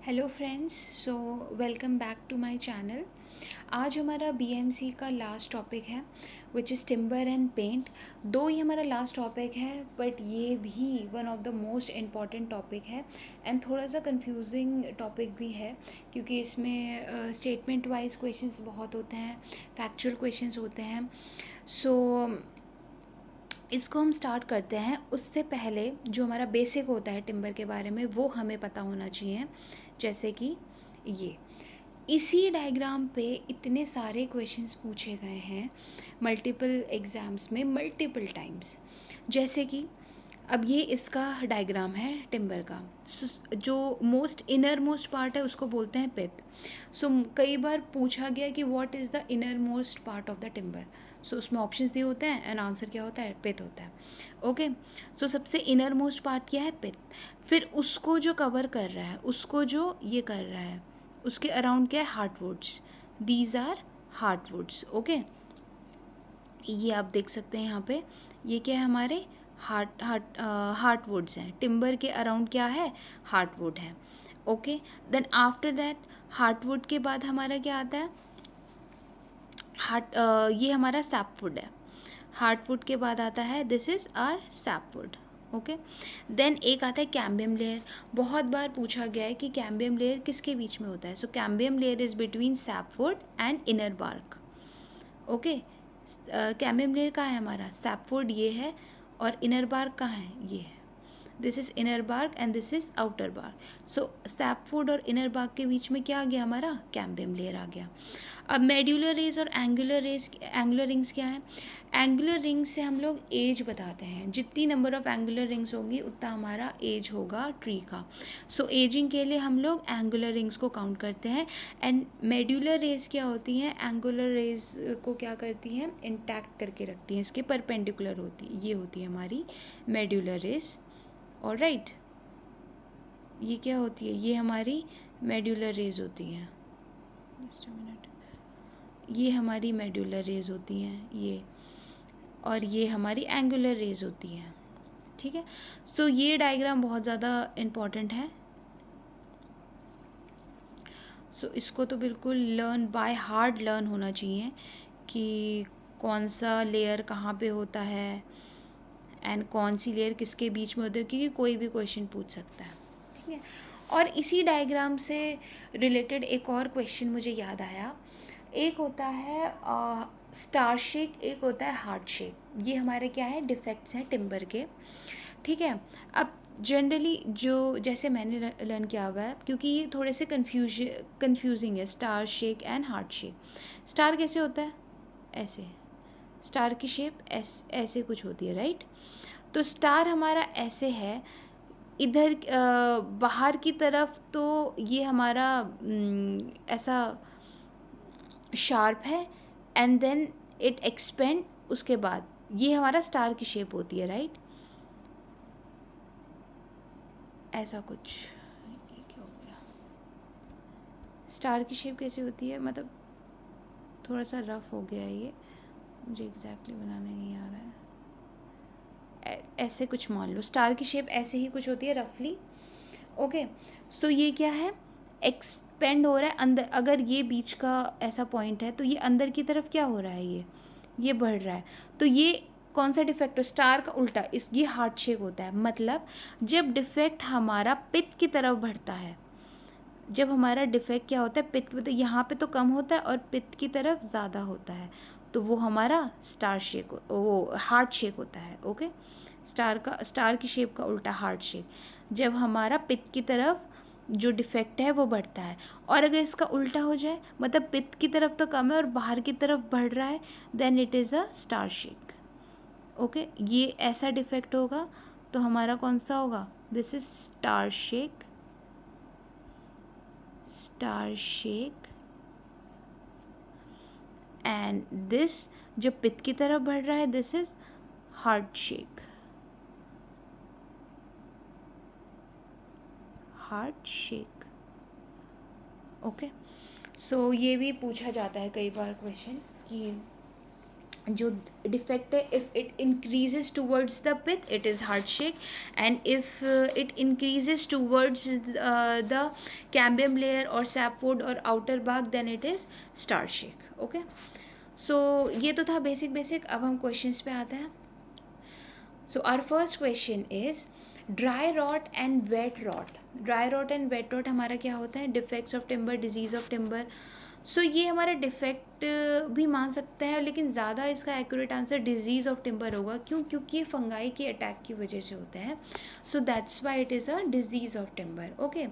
Hello friends, so welcome back to my channel. आज हमारा BMC का लास्ट टॉपिक है which is timber and paint. दो ही हमारा लास्ट टॉपिक है, बट ये भी one of the most important topic है एंड थोड़ा सा कंफ्यूजिंग टॉपिक भी है, क्योंकि इसमें स्टेटमेंट वाइज क्वेश्चंस बहुत होते हैं, फैक्चुअल क्वेश्चंस होते हैं। सो इसको हम स्टार्ट करते हैं। उससे पहले जो हमारा बेसिक होता है टिम्बर के बारे में वो हमें पता होना चाहिए। जैसे कि ये इसी डायग्राम पे इतने सारे क्वेश्चंस पूछे गए हैं मल्टीपल एग्ज़ाम्स में मल्टीपल टाइम्स। जैसे कि अब ये इसका डायग्राम है टिम्बर का। जो मोस्ट इनर मोस्ट पार्ट है उसको बोलते हैं पिथ। सो कई बार पूछा गया कि what is the innermost part of the timber. So उसमें ऑप्शंस दिए होते हैं एंड आंसर क्या होता है, पिथ होता है। ओके, सो सबसे इनर मोस्ट पार्ट क्या है, पिथ। फिर उसको जो कवर कर रहा है, उसको जो ये कर रहा है, उसके अराउंड क्या है, heartwoods. These are heartwoods. Okay, ये आप देख सकते हैं यहाँ पे, ये क्या है, हमारे हार्टवुड्स हैं। टिम्बर के अराउंड क्या है, हार्टवुड है। Okay, then after that heartwood के बाद हमारा क्या आता है, ये हमारा सैपवुड है। हार्टवुड के बाद आता है, this is our sapwood. Okay, then एक आता है कैम्बियम लेयर। बहुत बार पूछा गया है कि कैम्बियम लेयर किसके बीच में होता है। So cambium layer is between sapwood and inner bark. Okay, cambium layer कहाँ है हमारा, सैपवुड ये है, और इनर बार्क कहाँ है, ये है। This is inner bark and this is outer bark. So sapwood और इनर बार्क के बीच में क्या आ गया, हमारा कैम्बियम लेयर आ गया। अब मेड्यूलर रेज और एंगुलर रिंग्स क्या है। एंगुलर रिंग्स से हम लोग एज बताते हैं। जितनी नंबर ऑफ एंगुलर रिंग्स होंगी उतना हमारा एज होगा ट्री का। सो एजिंग के लिए हम लोग एंगुलर रिंग्स को काउंट करते हैं। एंड मेड्यूलर रेज क्या होती हैं, एंगुलर रेज को क्या करती हैं, इंटैक्ट करके रखती हैं, इसके परपेंडिकुलर होती है, ये होती है हमारी मेड्यूलर रेज। ऑलराइट, ये क्या होती है, ये हमारी मेड्यूलर रेज होती हैं। जस्ट अ मिनट, ये हमारी मेड्यूलर रेज होती हैं ये, और ये हमारी एंगुलर रेज होती हैं। ठीक है, सो ये डायग्राम बहुत ज़्यादा इम्पॉर्टेंट है। सो इसको तो बिल्कुल लर्न बाय हार्ट लर्न होना चाहिए कि कौन सा लेयर कहाँ पे होता है एंड कौन सी लेयर किसके बीच में होती है, क्योंकि कोई भी क्वेश्चन पूछ सकता है। ठीक है, और इसी डायग्राम से रिलेटेड एक और क्वेश्चन मुझे याद आया। एक होता है स्टार शेक, एक होता है हार्ट शेक। ये हमारे क्या है, डिफेक्ट्स हैं टिम्बर के। ठीक है, अब जनरली जो जैसे मैंने लर्न किया हुआ है, क्योंकि ये थोड़े से कंफ्यूजिंग है, star shake and heart shake. Star कैसे होता है, ऐसे, स्टार की शेप ऐसे कुछ होती है, राइट। तो स्टार हमारा ऐसे है, इधर बाहर की तरफ तो ये हमारा ऐसा शार्प है, एंड देन इट एक्सपेंड, उसके बाद ये हमारा स्टार की शेप होती है, राइट। ऐसा कुछ, ये क्या हो गया, स्टार की शेप कैसे होती है, मतलब थोड़ा सा रफ हो गया है ये, मुझे एग्जैक्टली बनाने नहीं आ रहा है। ऐसे कुछ मान लो, स्टार की शेप ऐसे ही कुछ होती है रफली। ओके, सो ये क्या है, एक्सपेंड हो रहा है अंदर। अगर ये बीच का ऐसा पॉइंट है तो ये अंदर की तरफ क्या हो रहा है, ये बढ़ रहा है। तो ये कौन सा डिफेक्ट है, स्टार का उल्टा, इस ये हार्ट शेप होता है। मतलब जब डिफेक्ट हमारा पित्त की तरफ बढ़ता है, जब हमारा डिफेक्ट क्या होता है, पित्त मतलब यहाँ पे तो कम होता है और पित्त की तरफ ज़्यादा होता है, तो वो हमारा स्टार शेप, वो हार्ट शेप होता है। ओके, स्टार की शेप का उल्टा हार्ट शेप। जब हमारा पित्त की तरफ जो डिफेक्ट है वो बढ़ता है, और अगर इसका उल्टा हो जाए, मतलब पित्त की तरफ तो कम है और बाहर की तरफ बढ़ रहा है, then it is a star shake. Okay, ये ऐसा डिफेक्ट होगा तो हमारा कौन सा होगा, this is star shake, star shake. And this जो पित्त की तरफ बढ़ रहा है, this is heart shake, heart shake. Okay, so ये भी पूछा जाता है कई बार क्वेश्चन कि जो डिफेक्ट है, if it increases towards the pith it is heart shake, and if it increases towards the cambium layer और सैपवुड और outer bark then it is star shake. Okay, so ये तो था बेसिक. अब हम क्वेश्चंस पे आते हैं. So our first question is dry rot and wet rot. Dry rot and wet rot हमारा क्या होता है? Defects of timber, disease of timber. So ये हमारा डिफेक्ट भी मान सकते हैं, लेकिन ज़्यादा इसका accurate answer disease of timber होगा. क्यों? क्योंकि ये फंगाई के अटैक की वजह से होते हैं. So that's why it is a disease of timber. Okay,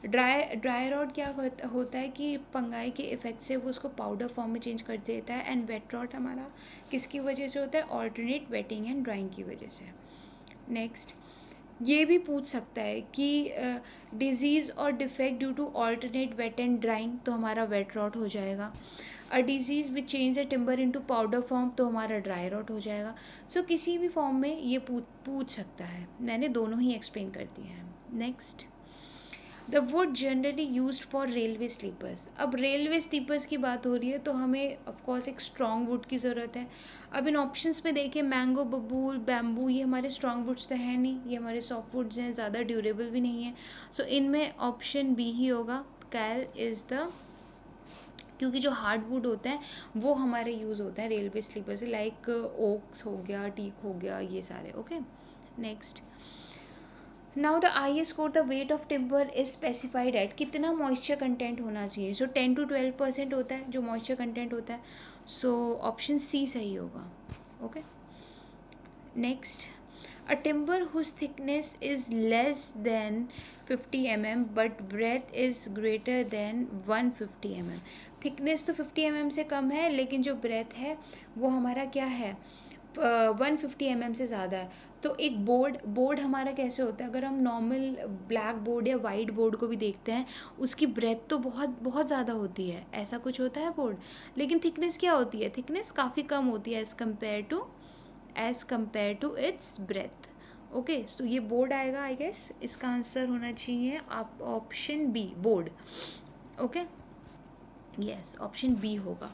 dry rot क्या होता है कि फंगाई के इफेक्ट से वो उसको पाउडर फॉर्म में चेंज कर देता है. एंड वेट रॉट हमारा किसकी वजह से होता है? ऑल्टरनेट वेटिंग एंड ड्राइंग की वजह से. नेक्स्ट, ये भी पूछ सकता है कि डिजीज़ और defect due to alternate wet and drying, तो हमारा वेट रॉट हो जाएगा. A disease which change the timber into powder form, तो हमारा ड्राई रॉट हो जाएगा. सो किसी भी फॉर्म में ये पूछ सकता है. मैंने दोनों ही एक्सप्लेन कर दिए हैं. Next, the wood generally use for railway sleepers. अब रेलवे स्लीपर्स की बात हो रही है तो हमें ऑफकोर्स एक स्ट्रॉन्ग वुड की ज़रूरत है. अब इन ऑप्शंस में देखें, मैंगो, बबूल, बैम्बू, ये हमारे स्ट्रॉन्ग वुड्स तो है नहीं, ये हमारे सॉफ्ट वुड्स हैं, ज़्यादा ड्यूरेबल भी नहीं है. सो इनमें ऑप्शन बी ही होगा. कैल इज़ द, क्योंकि जो हार्ड वुड होते हैं वो हमारे यूज़ होते हैं रेलवे स्लीपर से, लाइक ओक्स हो गया, टीक हो गया, ये सारे. Okay, next, now the IS code the weight of timber is specified at, कितना मॉइस्चर कंटेंट होना चाहिए. सो 10 to 12% होता है जो मॉइस्चर कंटेंट होता है. सो ऑप्शन सी सही होगा. Okay, next, a timber whose thickness is less than 50 mm but breadth is greater than 150 mm. Thickness तो 50 mm से कम है, लेकिन जो ब्रेथ है वो हमारा क्या है? 150 mm से ज़्यादा है. तो एक बोर्ड हमारा कैसे होता है? अगर हम नॉर्मल ब्लैक बोर्ड या वाइट बोर्ड को भी देखते हैं, उसकी ब्रेथ तो बहुत बहुत ज़्यादा होती है, ऐसा कुछ होता है बोर्ड. लेकिन थिकनेस क्या होती है? थिकनेस काफ़ी कम होती है as compare to its breadth. Okay, so ये बोर्ड आएगा. आई गेस इसका आंसर होना चाहिए आप option B, board. Okay, yes, option B होगा.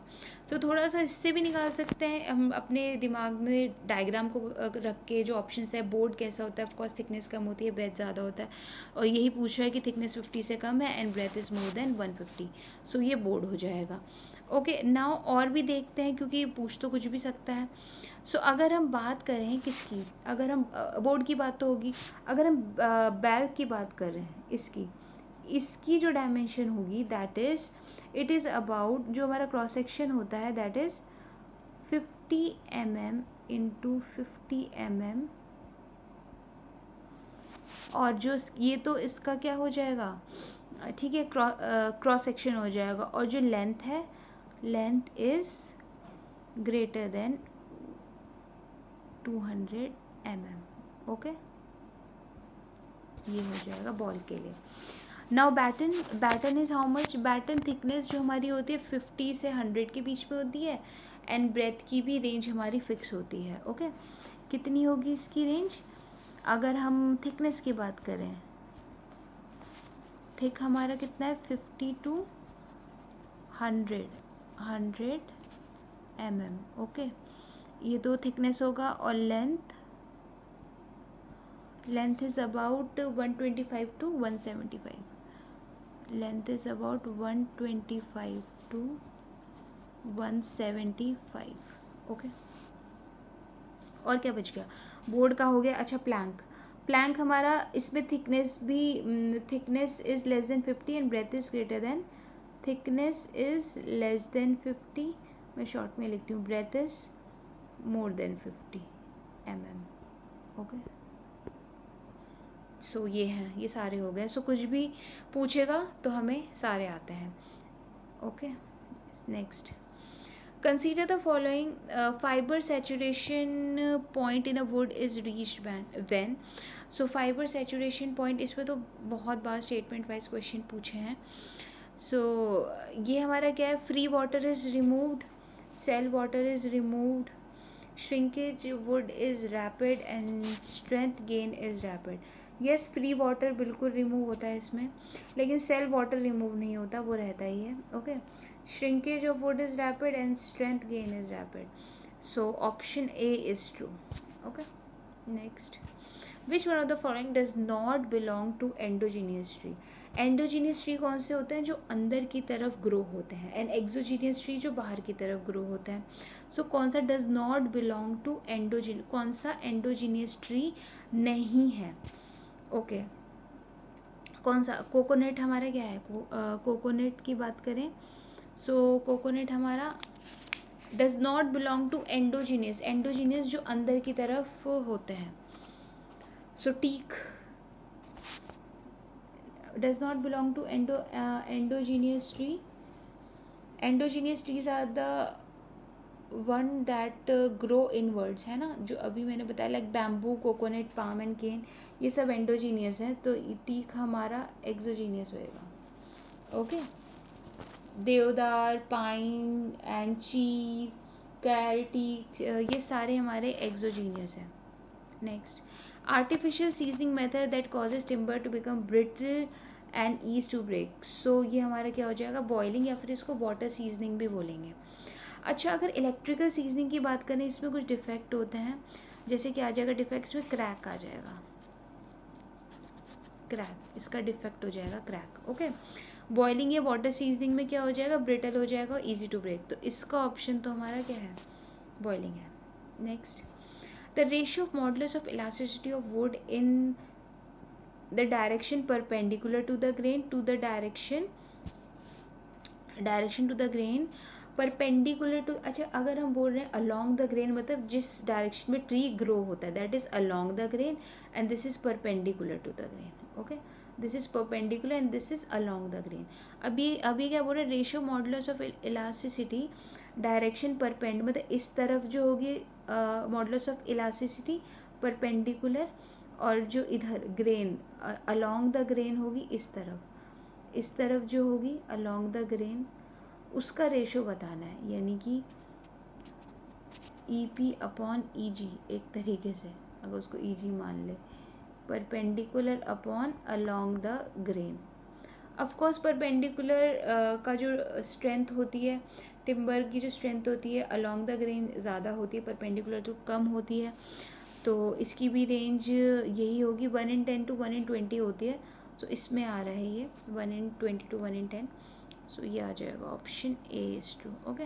तो थोड़ा सा इससे भी निकाल सकते हैं हम अपने दिमाग में डायग्राम को रख के. जो ऑप्शन है, बोर्ड कैसा होता है? ऑफकोर्स थिकनेस कम होती है, ब्रेथ ज़्यादा होता है, और यही पूछ रहा है कि थिकनेस 50 से कम है and breadth is more than 150. So ये बोर्ड हो जाएगा. ओके, नाउ और भी देखते हैं, क्योंकि पूछ तो कुछ भी सकता है. सो अगर हम बात करें किसकी, अगर हम बोर्ड की बात तो होगी, अगर हम बैल की बात कर रहे हैं, इसकी जो डायमेंशन होगी that is, it is about, जो हमारा क्रॉस सेक्शन होता है that is 50 mm into 50 mm, और जो ये तो इसका क्या हो जाएगा? ठीक है, क्रॉस सेक्शन हो जाएगा. और जो लेंथ है, length is greater than 200 mm. Okay, ये हो जाएगा बॉल के लिए. Now batten is how much? Batten thickness जो हमारी होती है 50 से 100 के बीच में होती है, एंड ब्रेथ की भी रेंज हमारी फिक्स होती है. ओके, कितनी होगी इसकी रेंज? अगर हम थिकनेस की बात करें, थिक हमारा कितना है? 50 to 100 mm. ओके, ये दो थिकनेस होगा. और length is about 125 to 175. Length is about 125 to 175. Okay, और क्या बच गया? बोर्ड का हो गया. अच्छा, प्लैंक हमारा, इसमें थिकनेस भी, thickness is less than 50 and breadth is greater than, thickness is less than 50, मैं शॉर्ट में लिखती हूँ, breadth is more than 50 mm. Okay, so ये हैं, ये सारे हो गए. सो कुछ भी पूछेगा तो हमें सारे आते हैं. Okay, next, consider the following, fibre saturation point in a would is reached when. So fibre saturation point, इस पर तो बहुत बार स्टेटमेंट वाइज क्वेश्चन पूछे हैं. सो ये हमारा क्या है? Free water is removed, cell water is removed, shrinkage wood is rapid and strength gain is rapid. Yes, free water बिल्कुल रिमूव होता है इसमें, लेकिन सेल वाटर रिमूव नहीं होता, वो रहता ही है. Okay, shrinkage of would is rapid and strength gain is rapid. So option A is true. Okay. Next. Which one of the following does not belong to endogenous tree? Endogenous tree कौन से होते हैं? जो अंदर की तरफ grow होते हैं, एंड एक्सोजीनियस ट्री जो बाहर की तरफ ग्रो होता है. सो कौन सा डज नॉट बिलोंग टू एंडोजिन, कौन सा एंडोजीनियस ट्री नहीं है? ओके. कौन सा? कोकोनट हमारा क्या है? कोकोनट की बात करें, सो कोकोनट हमारा does not belong to endogenous. Endogenous जो अंदर की तरफ होते हैं. So teak does not belong to endogenous tree. Endogenous trees are the one that grow inwards, है ना, जो अभी मैंने बताया, like bamboo, coconut, palm and cane, ये सब एंडोजीनियस है. तो टीक हमारा एक्सोजीनियस होएगा. ओके. देवदार, पाइन एंड चीर, कैल, टीक, ये सारे हमारे एक्सोजीनियस हैं. Next. Artificial seasoning method that causes timber to become brittle and easy to break. So ये हमारा क्या हो जाएगा? बॉइलिंग, या फिर इसको वाटर सीजनिंग भी बोलेंगे. अच्छा, अगर इलेक्ट्रिकल सीजनिंग की बात करें, इसमें कुछ डिफेक्ट होते हैं. जैसे कि आ जाएगा डिफेक्ट्स में, क्रैक आ जाएगा. क्रैक, इसका डिफेक्ट हो जाएगा क्रैक. ओके. बॉइलिंग या वाटर सीजनिंग में क्या हो जाएगा? ब्रिटल हो जाएगा और ईजी टू ब्रेक. तो इसका ऑप्शन तो हमारा क्या है? बॉइलिंग है. Next. The ratio of modulus of elasticity of wood in the direction perpendicular to the grain to the direction to the grain perpendicular to. अच्छा, अगर हम बोल रहे हैं along the grain, मतलब जिस डायरेक्शन में ट्री ग्रो होता है, that is along the grain, and this is perpendicular to the grain. Okay, this is perpendicular and this is along the grain. अभी क्या बोल रहे हैं? Ratio modulus of elasticity direction perpend, मतलब इस तरफ जो होगी मॉडुलस ऑफ इलास्टिसिटी परपेंडिकुलर, और जो इधर ग्रेन अलोंग द ग्रेन होगी इस तरफ जो होगी अलोंग द ग्रेन, उसका रेशो बताना है. यानी कि EP अपॉन EG, एक तरीके से अगर उसको EG मान ले, perpendicular upon along the grain. Of course perpendicular का जो स्ट्रेंथ होती है, टिम्बर की जो स्ट्रेंथ होती है, अलोंग द ग्रेन ज़्यादा होती है, परपेंडिकुलर तो कम होती है. तो इसकी भी रेंज यही होगी, 1/10 to 1/20 होती है. सो इसमें आ रहा है ये 1/20 to 1/10. सो ये आ जाएगा option A is true. Okay.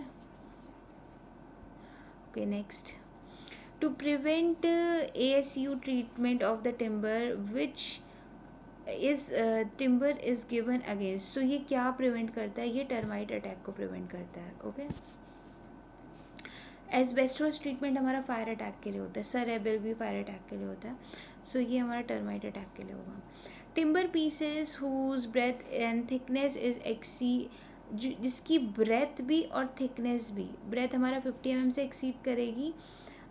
Okay. Next. To prevent ASU treatment of the timber which is timber is given against. So ये क्या प्रिवेंट करता है? ये टर्माइट अटैक को प्रिवेंट करता है. ओके. एस्बेस्टोस ट्रीटमेंट हमारा फायर अटैक के लिए होता है. सेरेबल भी फायर अटैक के लिए होता है. सो ये हमारा टर्माइट अटैक के लिए होगा. Timber pieces whose breadth and thickness is जिसकी ब्रेथ भी और थिकनेस भी, ब्रेथ हमारा 50 mm से एक्सीड करेगी,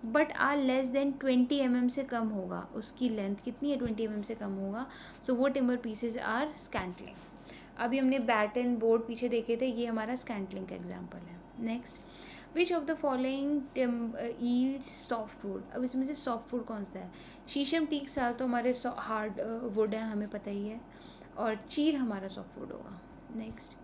but are less than 20 mm से कम होगा. उसकी लेंथ कितनी है? 20 mm से कम होगा. सो वो टिम्बर पीसेस आर स्कैंटलिंग. अभी हमने बैटन बोर्ड पीछे देखे थे, ये हमारा स्कैंटलिंग का एग्जाम्पल है. Next. Which of the following yields soft wood. अब इसमें से सॉफ्ट वुड कौन सा है? शीशम, टीक, साल तो हमारे हार्ड वुड है, हमें पता ही है, और चीर हमारा सॉफ्ट वुड होगा. Next.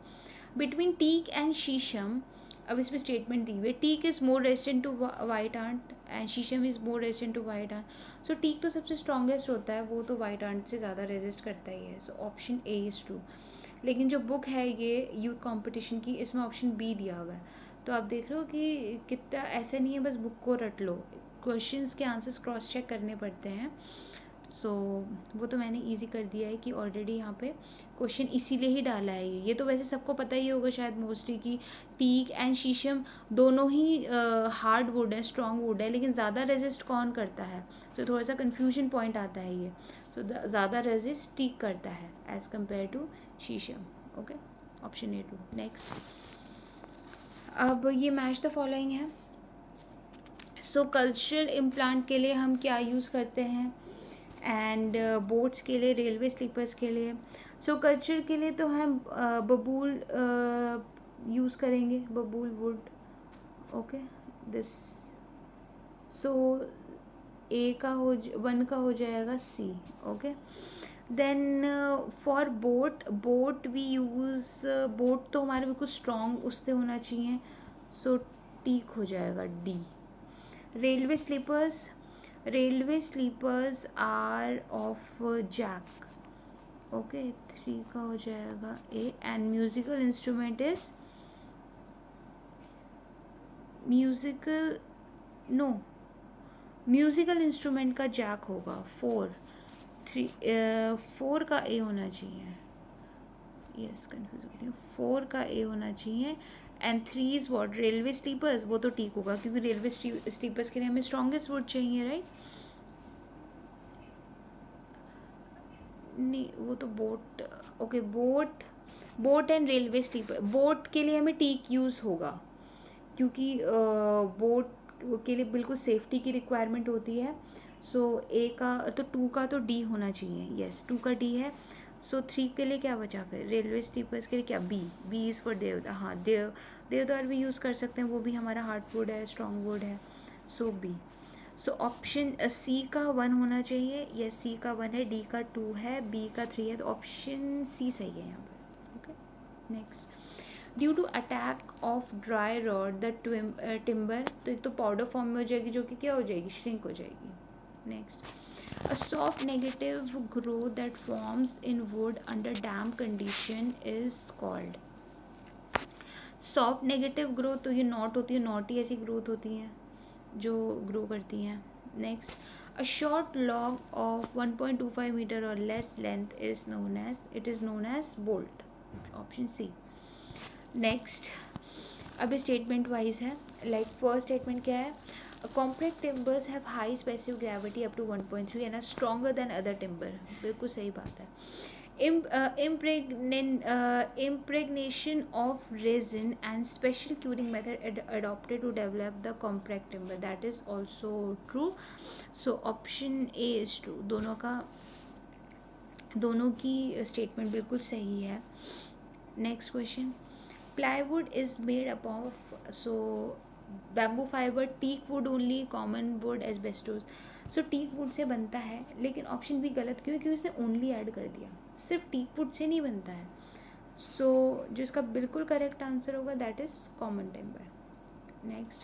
Between teak and sheesham, अब इसमें स्टेटमेंट दी हुई है, teak is more resistant to white ant and sheesham is more resistant to white ant. So teak तो सबसे स्ट्रॉन्गेस्ट होता है, वो तो वाइट आंट से ज़्यादा रेजिस्ट करता ही है. So option A is true. लेकिन जो बुक है ये यूथ कंपटीशन की, इसमें ऑप्शन B दिया हुआ है. तो आप देख रहे हो कि कितना, ऐसे नहीं है बस बुक को रट लो, क्वेश्चंस के आंसर्स क्रॉस चेक करने पड़ते हैं. सो वो तो मैंने इजी कर दिया है कि ऑलरेडी यहाँ पे क्वेश्चन इसीलिए ही डाला है. ये तो वैसे सबको पता ही होगा शायद मोस्टली, कि टीक एंड शीशम दोनों ही हार्ड वुड है, स्ट्रॉन्ग वुड है, लेकिन ज़्यादा रेजिस्ट कौन करता है? तो थोड़ा सा कन्फ्यूजन पॉइंट आता है ये. सो ज़्यादा रेजिस्ट टीक करता है एज़ कम्पेयर टू शीशम. Okay. Option A true. Next. अब ये मैच द फॉलोइंग है. सो कल्चरल इम्प्लांट के लिए हम क्या यूज़ करते हैं, एंड बोट्स के लिए, रेलवे स्लीपर्स के लिए. सो कल्चर के लिए तो हम बबूल यूज़ करेंगे, babul wood. Okay. This. So A का 1 का हो जाएगा C. Okay. Then for boat we use, boat तो हमारे बिल्कुल स्ट्रॉन्ग उससे होना चाहिए. सो टीक हो जाएगा D. Railway sleepers are of jack. Okay, 3 का हो जाएगा A. And musical instrument is musical instrument का जैक होगा 4 का ए होना चाहिए. यस, कंफ्यूज हो गई हूँ. 4 का ए होना चाहिए. And 3 is what? Railway sleepers. वो तो ठीक होगा क्योंकि रेलवे स्लीपर्स के लिए हमें स्ट्रॉन्गेस्ट वुड चाहिए, राइट? नहीं, वो तो boat. Okay, boat and railway sleeper. Boat के लिए हमें टीक यूज़ होगा क्योंकि बोट के लिए बिल्कुल सेफ्टी की रिक्वायरमेंट होती है. सो ए का तो 2 का तो डी होना चाहिए. यस, 2 का डी है. सो 3 के लिए क्या बचा फिर? रेलवे स्लीपर्स के लिए क्या? बी इज़ फॉर देवदार. हाँ, देवदार भी यूज़ कर सकते हैं, वो भी हमारा हार्डवुड है, स्ट्रॉन्ग वुड है. सो बी. सो ऑप्शन सी का 1 होना चाहिए. यस, सी का 1 है, डी का 2 है, बी का 3 है. तो ऑप्शन सी सही है यहाँ पर. Okay, next. Due to attack of dry rot the timber. तो एक तो पाउडर फॉर्म में हो जाएगी जो कि क्या हो जाएगी? श्रिंक हो जाएगी. Next. A soft negative growth that forms in wood under damp condition is called. Soft negative growth तो ये नॉट होती है, नॉट ही ऐसी ग्रोथ होती हैं जो ग्रो करती हैं. Next. A short log of 1.25 metre और less length is known as bolt. Option C. Next. अब स्टेटमेंट वाइज है. लाइक फर्स्ट स्टेटमेंट क्या है? Compact timbers have high specific gravity up to 1.3 and are stronger than other timber. बिल्कुल सही बात है. Impregnation of resin and special curing method adopted to develop the compact timber. That is also true. So option A is true. दोनों की statement बिल्कुल सही है. Next question. Plywood is made up of. So bamboo fibre, teak wood only, common wood, asbestos. So teak wood से बनता है, लेकिन option भी गलत क्यों? क्योंकि उसने ओनली ऐड कर दिया. सिर्फ टीक वुड से नहीं बनता है. सो जो इसका बिल्कुल करेक्ट आंसर होगा that is common timber. Next.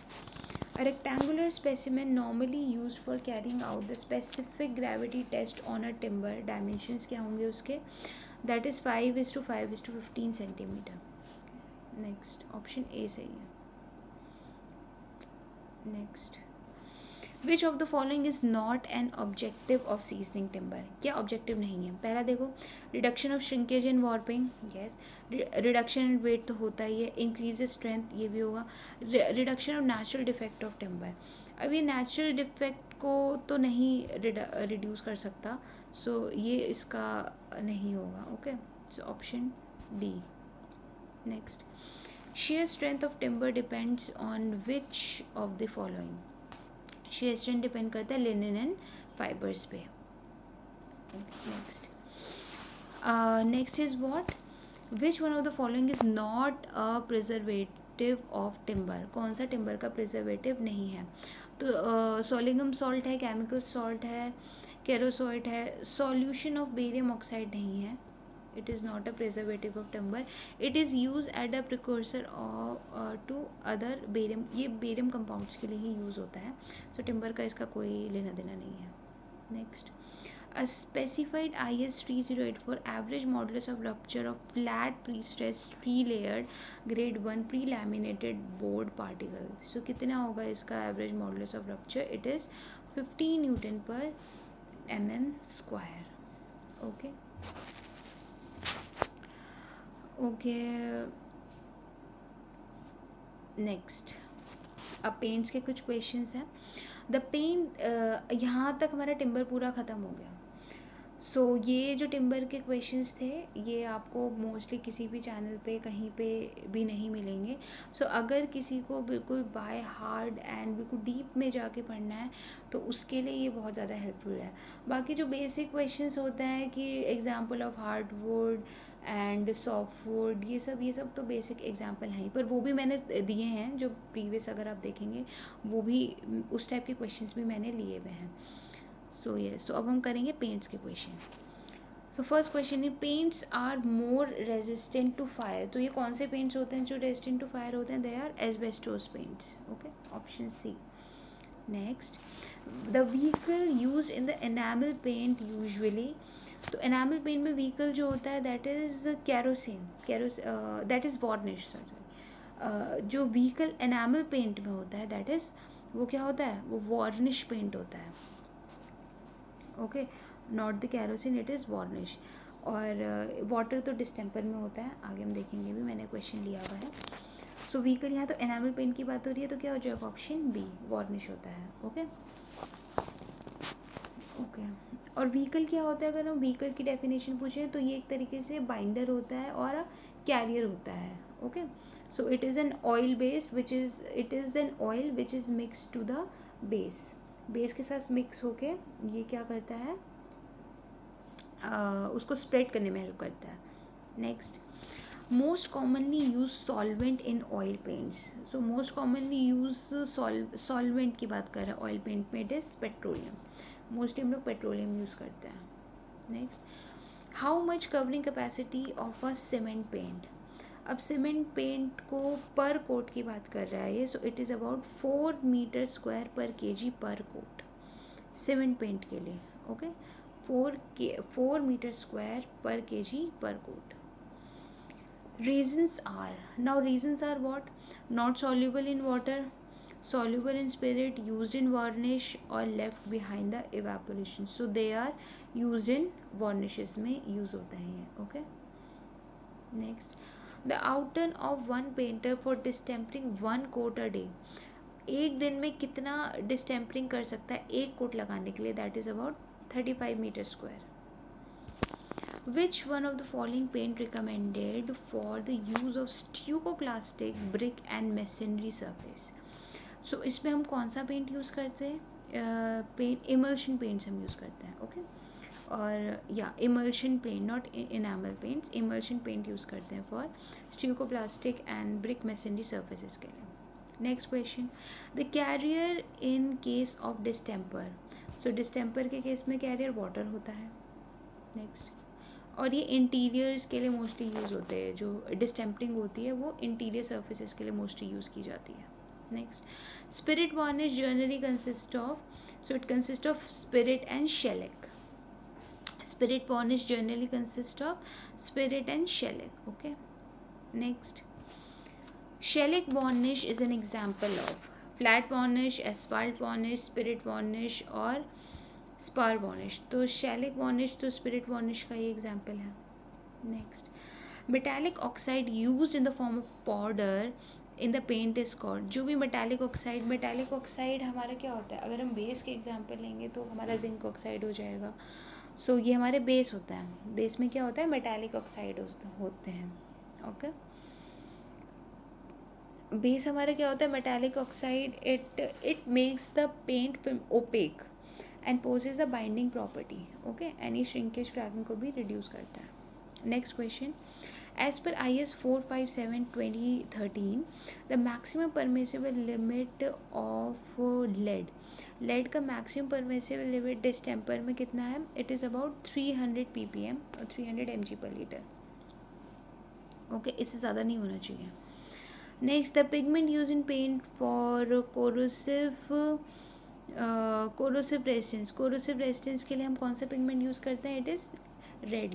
A rectangular specimen normally used for carrying out the specific gravity test on a timber. Dimensions क्या होंगे उसके? That is 5:5:15 centimetre. Next. Option A सही है. Next. Which of the following is not an objective of seasoning timber. क्या objective नहीं है? पहला देखो, reduction of shrinkage and warping. Yes. Reduction in weight तो होता ही है. इंक्रीज स्ट्रेंथ, ये भी होगा. Reduction of natural defect of timber. अब ये नेचुरल डिफेक्ट को तो नहीं रिड्यूस कर सकता. सो ये इसका नहीं होगा. Okay, so option D. Next. shear strength of timber depends on which of the following. shear strength depend करता है लिनन एंड फाइबर्स पे. Next. Next is what? Which one of the following is not a preservative of timber. कौन सा timber का preservative नहीं है? तो सोलिगम salt है, केमिकल सॉल्ट है, केरोसॉइट है. सॉल्यूशन ऑफ बेरियम ऑक्साइड नहीं है. It is not a preservative of timber. It is used as a precursor to other barium. ये barium compounds के लिए ही यूज़ होता है. So timber का इसका कोई लेना देना नहीं है. Next. A specified IS 3084 average modulus of rupture of flat pre-stressed 3-layered grade 1 pre-laminated board particle. So कितना होगा इसका average modulus of rupture? It is 15 Newton per mm square. Okay. Okay. Next. अब पेंट्स के कुछ questions हैं. The paint. यहाँ तक हमारा टिम्बर पूरा ख़त्म हो गया. सो ये जो टिम्बर के क्वेश्चंस थे ये आपको मोस्टली किसी भी चैनल पे कहीं पे भी नहीं मिलेंगे. सो अगर किसी को बिल्कुल बाय हार्ड एंड बिल्कुल डीप में जाके पढ़ना है तो उसके लिए ये बहुत ज़्यादा हेल्पफुल है. बाकी जो बेसिक क्वेश्चंस होते हैं कि example of hardwood and softwood, ये सब तो बेसिक एग्जांपल हैं, पर वो भी मैंने दिए हैं जो प्रीवियस अगर आप देखेंगे वो भी उस टाइप के क्वेश्चंस भी मैंने लिए हुए हैं. So yes. तो अब हम करेंगे पेंट्स के क्वेश्चन. सो फर्स्ट क्वेश्चन है paints are more resistant to fire. तो ये कौन से पेंट्स होते हैं जो रेजिस्टेंट टू फायर होते हैं? They are asbestos paints. Okay, option C. Next, the vehicle use in the enamel paint usually, तो एनामल पेंट में व्हीकल जो होता है that is kerosene, that is varnish, sorry, जो व्हीकल एनामल पेंट में होता है दैट इज़, वो क्या होता है, वो वार्निश पेंट होता है, okay, not the kerosene, it is varnish. और वाटर तो डिस्टेम्पर में होता है, आगे हम देखेंगे भी, मैंने क्वेश्चन लिया हुआ है। सो व्हीकल, यहाँ तो एनामल पेंट की बात हो रही है, तो क्या हो जाएगा, ऑप्शन बी, वार्निश होता है, ओके ओके। और व्हीकल क्या होता है, अगर हम व्हीकल की डेफिनेशन पूछें तो ये एक तरीके से बाइंडर होता है और कैरियर होता है, okay. So it is an oil based which is, it is an oil which is mix to the base, base के साथ मिक्स होके ये क्या करता है, उसको स्प्रेड करने में हेल्प करता है। Next, most commonly use solvent in oil paints, so most commonly use solvent की बात कर रहे हैं ऑयल पेंट में, इट इज़ पेट्रोलियम, मोस्टली हम लोग पेट्रोलियम यूज़ करते हैं। Next, how much covering capacity of a cement paint, अब सीमेंट पेंट को पर कोट की बात कर रहा है ये, so it is about 4 metre square per KG per coat, cement paint के लिए, okay, 4 metre square per KG per coat. Reasons are, now reasons are what, not soluble in water, soluble in spirit, used in varnish or left behind the evaporation, so they are used in varnishes में use होता है ये, okay। Next, the outturn of one painter for distempering 1 coat a day, एक दिन में कितना डिस्टेम्परिंग कर सकता है एक कोट लगाने के लिए, that is about 35 metre square. Which one of the following paint recommended for the use of stucco-plastic, brick and masonry surface? So इसमें हम कौन सा पेंट यूज़ करते हैं, पेंट इमल्शन पेंट्स हम यूज़ करते हैं, ओके, और या emulsion paint, not enamel paints, emulsion paint use करते हैं for stucco-plastic and brick masonry surfaces के लिए। Next question, the carrier in case of distemper, so distemper के केस में कैरियर वाटर होता है। नेक्स्ट, और ये इंटीरियर्स के लिए मोस्टली यूज़ होते हैं, जो डिस्टेम्परिंग होती है वो इंटीरियर सर्फेसिस के लिए मोस्टली यूज़ की जाती है। Next, spirit varnish generally consist of, so it consist of spirit and shellac, spirit varnish generally consist of spirit and shellac, okay. Next, shellac varnish is an example of flat varnish, asphalt varnish, spirit varnish और spar varnish, तो shellac varnish तो spirit varnish का ही example है। नेक्स्ट, metallic oxide use in the form of powder in the paint is called, जो भी metallic oxide हमारा क्या होता है, अगर हम बेस के एग्जाम्पल लेंगे तो हमारा जिंक ऑक्साइड हो जाएगा, सो ये हमारे बेस होता है, बेस में क्या होता है, मेटालिक ऑक्साइड होते हैं, ओके। बेस हमारा क्या होता है, metallic oxide, it makes the paint film opaque and poses the binding property, okay, any shrinkage cracking को भी रिड्यूस करता है। Next question, as per IS 457/2013 the maximum permissible limit of lead का maximum permissible limit distemper में कितना है, it is about 300 ppm और 300 mg पर लीटर, ओके, इससे ज़्यादा नहीं होना चाहिए। Next, the pigment use in paint for corrosive resistance के लिए हम कौन सा पिगमेंट यूज़ करते हैं, it is red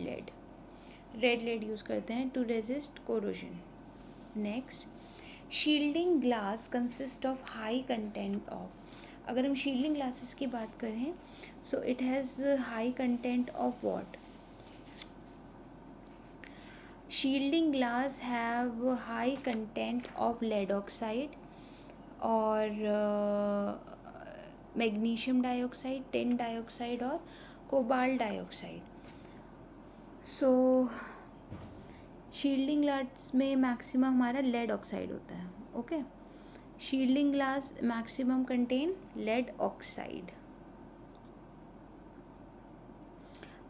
lead use करते हैं to resist corrosion. Next, shielding glass consist of high content of, अगर हम शील्डिंग ग्लासेस की बात करें so it has high content of what, shielding glass have high content of lead oxide और magnesium dioxide, tin dioxide और cobalt dioxide. सो shielding glass में maximum हमारा lead oxide होता है, okay, shielding glass maximum contain lead oxide,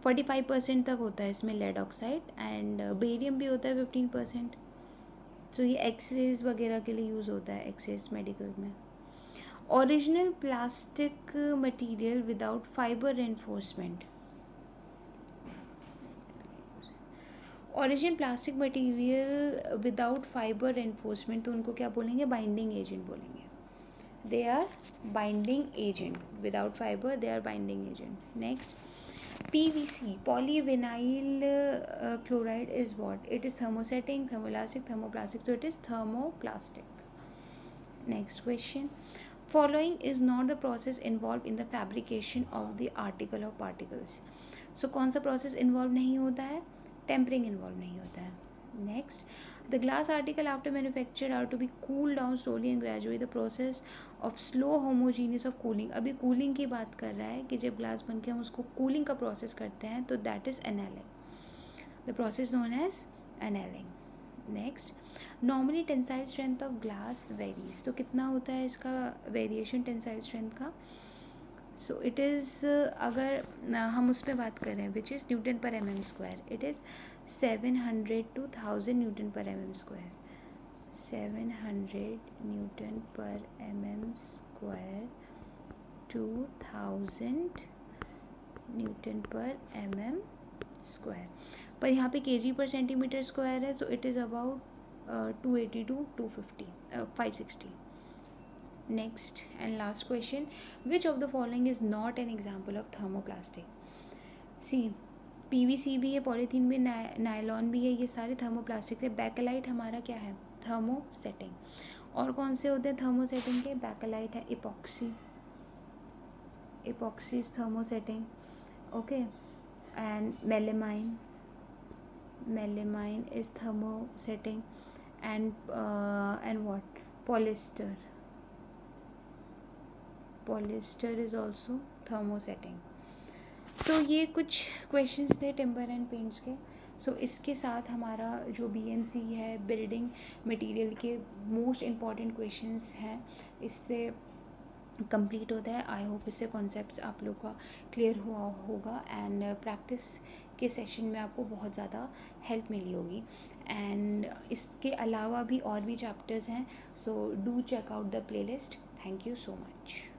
45% तक होता है इसमें लेड ऑक्साइड, एंड बेरियम भी होता है 15%, तो ये एक्सरेज वगैरह के लिए यूज़ होता है, एक्सरेज मेडिकल में। Original plastic material without fibre reinforcement, original plastic material without fibre reinforcement, तो उनको क्या बोलेंगे, बाइंडिंग एजेंट बोलेंगे। they are binding agent. Without fiber, they are binding agent. Next, PVC, polyvinyl chloride is what? It is thermosetting, thermoelastic, thermoplastic. So it is thermoplastic. Next question. Following is not the process involved in the fabrication of the article or particles. So कौन सा process involved नहीं होता है? Tempering involved नहीं होता है. Next, the glass article after manufactured are to be cooled down slowly and gradually. The process of slow homogeneous of cooling. अभी cooling की बात कर रहा है कि जब glass बन के हम उसको cooling का process करते हैं तो that is annealing. The process known as annealing. Next, normally tensile strength of glass varies. तो कितना होता है इसका वेरिएशन टेंसाइल स्ट्रेंथ का? सो इट इज़, अगर हम उस पर बात करें which is newton per M M square, it is 700 to 1000 newton per M M square. 700 newton per M M square to 1000 newton per M M square. पर यहाँ पे kg पर सेंटीमीटर स्क्वायर है, so it is about 280 to 250 560. Next and last question, which of the following is not an example of thermoplastic? C, PVC भी है, polythene भी, nylon भी है, ये सारे थर्मोप्लास्टिक है. बैकेलाइट हमारा क्या है? थर्मोसेटिंग. और कौन से होते हैं थर्मोसेटिंग के? बैकेलाइट है, epoxy, epoxy is thermosetting. Okay, and melamine is thermosetting. And what? polyester is also thermosetting. तो ये कुछ क्वेश्चंस थे टिम्बर एंड पेंट्स के. सो इसके साथ हमारा जो BMC है, बिल्डिंग मटेरियल के मोस्ट इम्पॉर्टेंट क्वेश्चंस हैं, इससे कंप्लीट होता है. आई होप इससे कॉन्सेप्ट्स आप लोग का क्लियर हुआ होगा एंड प्रैक्टिस के सेशन में आपको बहुत ज़्यादा हेल्प मिली होगी. एंड इसके अलावा भी और भी चैप्टर्स हैं, so do check out the playlist. Thank you so much.